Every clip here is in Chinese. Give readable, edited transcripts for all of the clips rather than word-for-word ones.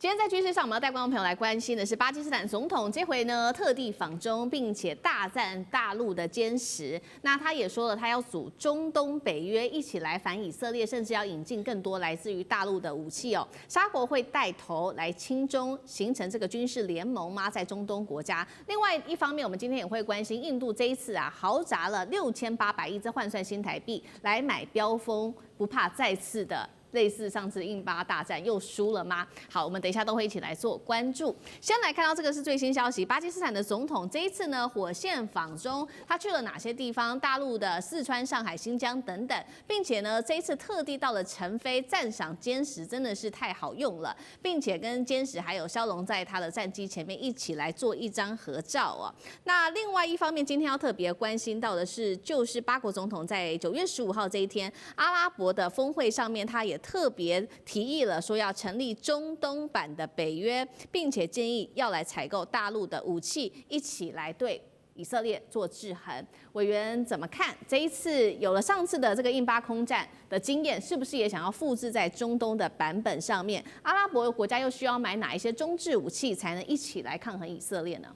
今天在军事上，我们要带观众朋友来关心的是巴基斯坦总统这回呢特地访中，并且大赞大陆的坚持。那他也说了，他要组中东北约一起来反以色列，甚至要引进更多来自于大陆的武器哦。沙国会带头来亲中，形成这个军事联盟吗？在中东国家。另外一方面，我们今天也会关心印度这一次豪砸了6800亿，这换算新台币来买标风，不怕再次的。类似上次印巴大战又输了吗？好，我们等一下都会一起来做关注。先来看到这个是最新消息，巴基斯坦的总统这一次呢火线访中，他去了哪些地方？大陆的四川、上海、新疆等等，并且呢这一次特地到了成飞，赞赏歼十真的是太好用了，并且跟歼十还有骁龙在他的战机前面一起来做一张合照哦。那另外一方面，今天要特别关心到的是，就是巴国总统在9月15号这一天，阿拉伯的峰会上面，他也特别提议了，说要成立中东版的北约，并且建议要来采购大陆的武器，一起来对以色列做制衡。委员怎么看？这一次有了上次的这个印巴空战的经验，是不是也想要复制在中东的版本上面？阿拉伯国家又需要买哪一些中制武器，才能一起来抗衡以色列呢？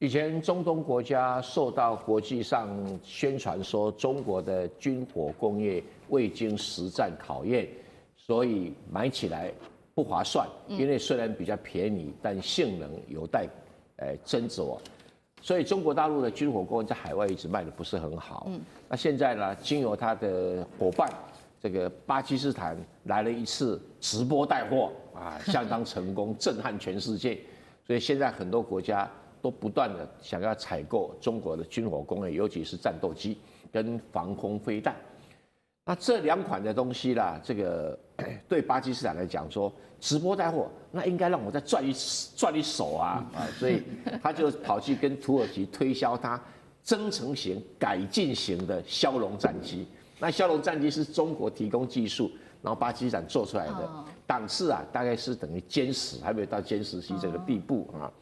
以前中东国家受到国际上宣传说中国的军火工业未经实战考验。所以买起来不划算，因为虽然比较便宜，但性能有待斟酌。所以中国大陆的军火工业在海外一直卖的不是很好。那现在呢，经由他的伙伴这个巴基斯坦来了一次直播带货相当成功，震撼全世界。所以现在很多国家都不断的想要采购中国的军火工业，尤其是战斗机跟防空飞弹。那这2款的东西啦，这个对巴基斯坦来讲说，直播带货，那应该让我再赚一手啊！所以他就跑去跟土耳其推销他增程型、改进型的枭龙战机。那枭龙战机是中国提供技术，然后巴基斯坦做出来的，档次大概是等于歼十，还没有到歼十7这个地步啊。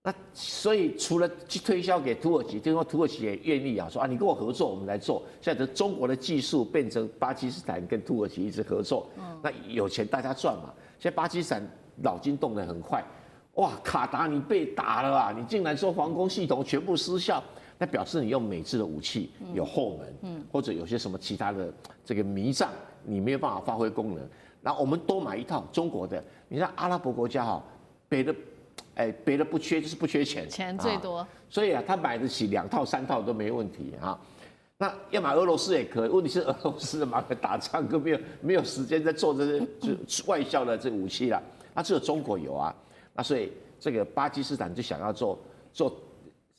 那所以除了去推销给土耳其，听说土耳其也愿意说你跟我合作，我们来做。现在中国的技术变成巴基斯坦跟土耳其一直合作，那有钱大家赚嘛。现在巴基斯坦脑筋动得很快，哇，卡达你被打了你竟然说防空系统全部失效，那表示你用美制的武器有后门，或者有些什么其他的这个迷障，你没有办法发挥功能。然后我们多买一套中国的，你看阿拉伯国家别的不缺，就是不缺钱，钱最多，所以他买得起2套3套都没问题啊。那要买俄罗斯也可以，问题是俄罗斯马上打仗，更没有时间在做这些外销的这武器了。那只有中国有啊。那所以这个巴基斯坦就想要做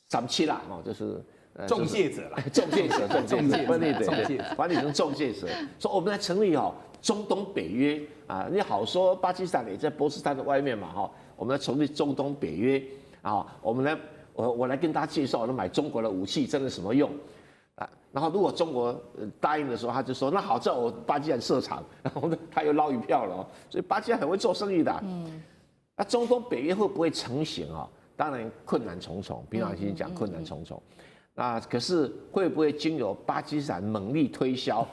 37啦，就是中介者啦，中介者，管理成中介者，说我们来成立中东北约啊。你好说巴基斯坦也在波斯坦的外面嘛我们来成立中东北约我来跟大家介绍，买中国的武器真的什么用然后如果中国答应的时候，他就说那好，叫我巴基斯坦设厂，然后他又捞一票了所以巴基斯坦很会做生意的。那中东北约会不会成型当然困难重重，平常心讲困难重重。那可是会不会经由巴基斯坦猛力推销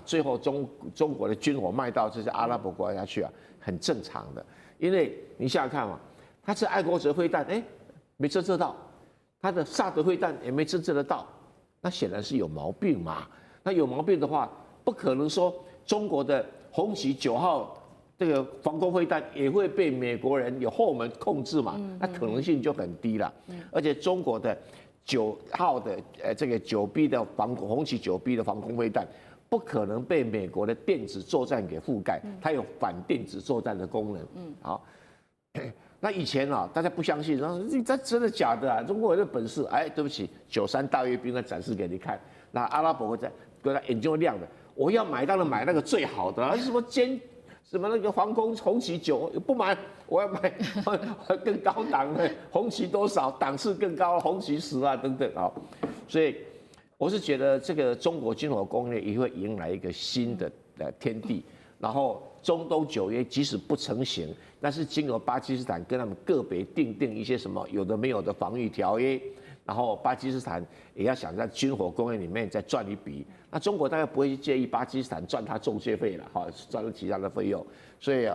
最后中国的军火卖到这些阿拉伯国家去很正常的。因为你想想看嘛，他是爱国者飞弹，没侦测到，他的萨德飞弹也没侦测得到，那显然是有毛病嘛。那有毛病的话，不可能说中国的红旗9号这个防空飞弹也会被美国人有后门控制嘛？那可能性就很低了。而且中国的9号的这个9B 的红旗9B 的防空飞弹。不可能被美国的电子作战给覆盖，它有反电子作战的功能。好，那以前大家不相信，说这真的假的中国有这本事？对不起，93大阅兵来展示给你看。那阿拉伯国家眼睛会亮的，我要买当然买那个最好的，什么那个防空红旗9不买，我要买更高档的红旗多少档次更高，红旗10等等所以。我是觉得这个中国军火工业也会迎来一个新的天地，然后中东9约即使不成型，但是经由巴基斯坦跟他们个别订一些什么有的没有的防御条约，然后巴基斯坦也要想在军火工业里面再赚一笔，那中国大概不会介意巴基斯坦赚他中介费了赚了其他的费用，所以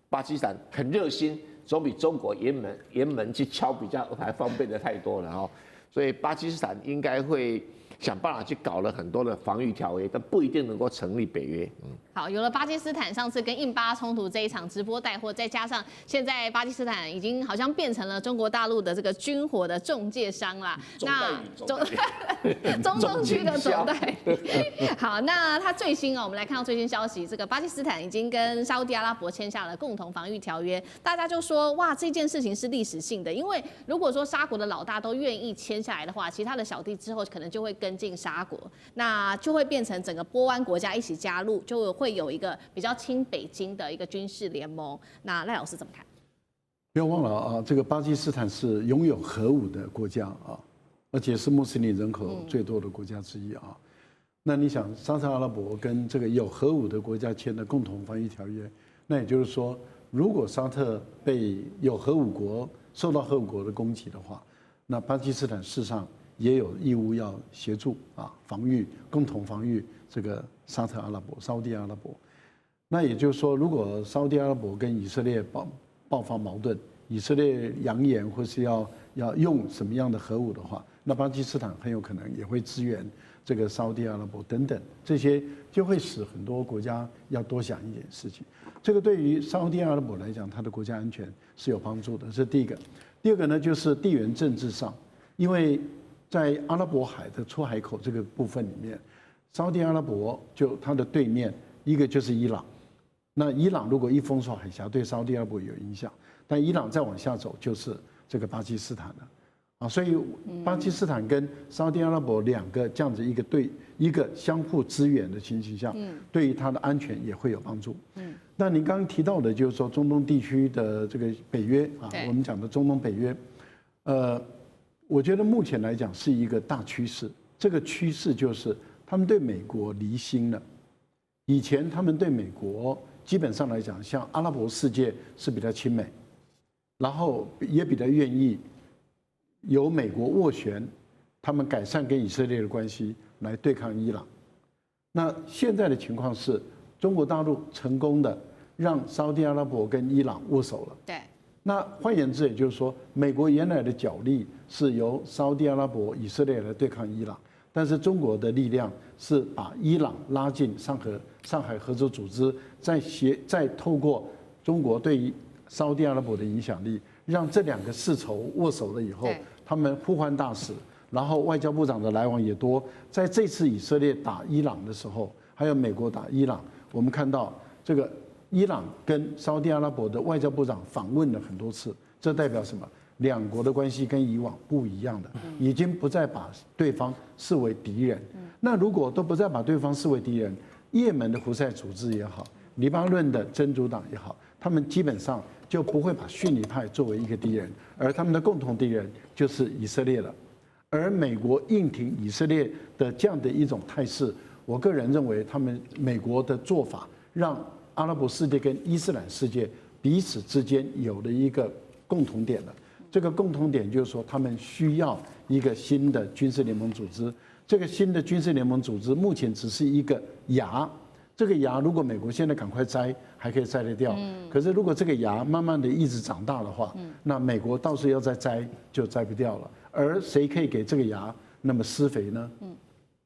巴基斯坦很热心，总比中国沿门去敲比较还方便的太多了哦。所以巴基斯坦应该会想办法去搞了很多的防御条约，但不一定能够成立北约。好，有了巴基斯坦上次跟印巴冲突这一场直播带货，再加上现在巴基斯坦已经好像变成了中国大陆的这个军火的中介商啦。中东区的总代理。好，那他最新我们来看到最新消息，这个巴基斯坦已经跟沙烏地阿拉伯签下了共同防御条约，大家就说哇，这件事情是历史性的，因为如果说沙国的老大都愿意签下来的话，其他的小弟之后可能就会跟进沙国，那就会变成整个波湾国家一起加入，就会有一个比较亲北京的一个军事联盟。那赖老师怎么看？不要忘了啊，这个巴基斯坦是拥有核武的国家啊，而且是穆斯林人口最多的国家之一啊。那你想，沙特阿拉伯跟这个有核武的国家签的共同防御条约，那也就是说，如果沙特被有核武国受到核武国的攻击的话，那巴基斯坦事实上也有义务要协助防御，共同防御这个沙特阿拉伯、沙烏地阿拉伯。那也就是说，如果沙烏地阿拉伯跟以色列爆发矛盾，以色列扬言或是要用什么样的核武的话，那巴基斯坦很有可能也会支援这个沙烏地阿拉伯等等，这些就会使很多国家要多想一点事情。这个对于沙烏地阿拉伯来讲，它的国家安全是有帮助的，这是第一个。第二个呢，就是地缘政治上，因为在阿拉伯海的出海口这个部分里面，沙烏地阿拉伯就它的对面一个就是伊朗。那伊朗如果一封锁海峡，对沙烏地阿拉伯有影响，但伊朗再往下走就是这个巴基斯坦了，所以巴基斯坦跟沙烏地阿拉伯两个这样子一个相互支援的情形下，对于它的安全也会有帮助。那您刚刚提到的就是说中东地区的这个北约我们讲的中东北约，我觉得目前来讲是一个大趋势，这个趋势就是他们对美国离心了。以前他们对美国基本上来讲，像阿拉伯世界是比较亲美，然后也比较愿意由美国斡旋，他们改善跟以色列的关系来对抗伊朗。那现在的情况是，中国大陆成功的让沙烏地阿拉伯跟伊朗握手了。对。那换言之，也就是说，美国原来的角力是由沙烏地阿拉伯、以色列来对抗伊朗。但是中国的力量是把伊朗拉进上海合作组织，再透过中国对于沙烏地阿拉伯的影响力，让这两个世仇握手了以后，他们互换大使，然后外交部长的来往也多。在这次以色列打伊朗的时候，还有美国打伊朗，我们看到这个伊朗跟沙烏地阿拉伯的外交部长访问了很多次，这代表什么？两国的关系跟以往不一样的，已经不再把对方视为敌人。那如果都不再把对方视为敌人，也门的胡塞组织也好，黎巴嫩的真主党也好，他们基本上就不会把逊尼派作为一个敌人，而他们的共同敌人就是以色列了。而美国硬挺以色列的这样的一种态势，我个人认为，美国的做法让阿拉伯世界跟伊斯兰世界彼此之间有了一个共同点了。这个共同点就是说，他们需要一个新的军事联盟组织。这个新的军事联盟组织目前只是一个芽，这个芽如果美国现在赶快摘，还可以摘得掉。可是如果这个芽慢慢的一直长大的话，那美国到时候要再摘就摘不掉了。而谁可以给这个芽那么施肥呢？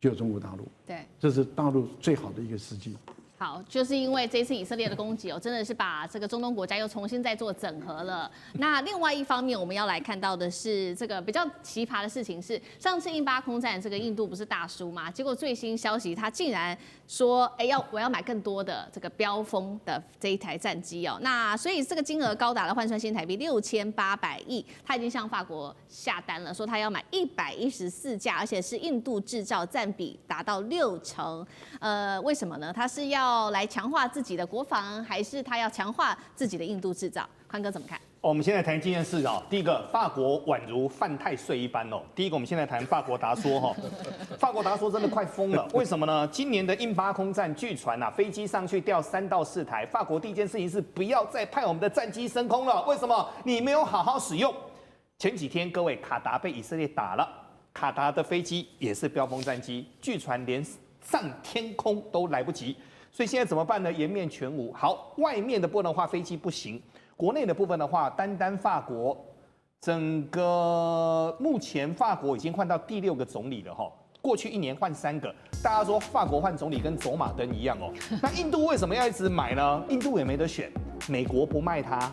就有中国大陆。对，这是大陆最好的一个时机。好，就是因为这次以色列的攻击真的是把这个中东国家又重新再做整合了。那另外一方面，我们要来看到的是这个比较奇葩的事情是，上次印巴空战，这个印度不是大输吗？结果最新消息，他竟然说，我要买更多的这个标风的这一台战机那所以这个金额高达了换算新台币6800亿，他已经向法国下单了，说他要买114架，而且是印度制造，占比达到60%。为什么呢？他是要来强化自己的国防，还是他要强化自己的印度制造？宽哥怎么看？我们现在谈一件事第一个，法国宛如犯太岁一般第一个，我们现在谈法国达说法国达说真的快疯了，为什么呢？今年的印巴空战，据传飞机上去掉3到4台，法国第一件事情是不要再派我们的战机升空了。为什么？你没有好好使用。前几天各位，卡达被以色列打了，卡达的飞机也是标风战机，据传连上天空都来不及。所以现在怎么办呢？颜面全无。好，外面的部分的话，飞机不行；国内的部分的话，单法国，整个目前法国已经换到第6个总理了哈。过去1年换3个，大家说法国换总理跟走马灯一样哦。那印度为什么要一直买呢？印度也没得选，美国不卖它，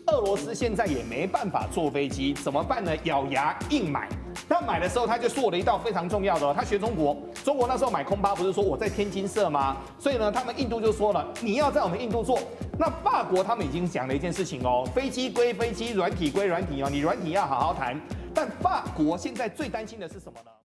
俄罗斯现在也没办法坐飞机，怎么办呢？咬牙硬买。他买的时候他就做了一道非常重要的哦，他学中国，中国那时候买空巴不是说我在天津设吗？所以呢，他们印度就说了，你要在我们印度做。那法国他们已经讲了一件事情哦，飞机归飞机，软体归软体哦，你软体要好好谈。但法国现在最担心的是什么呢？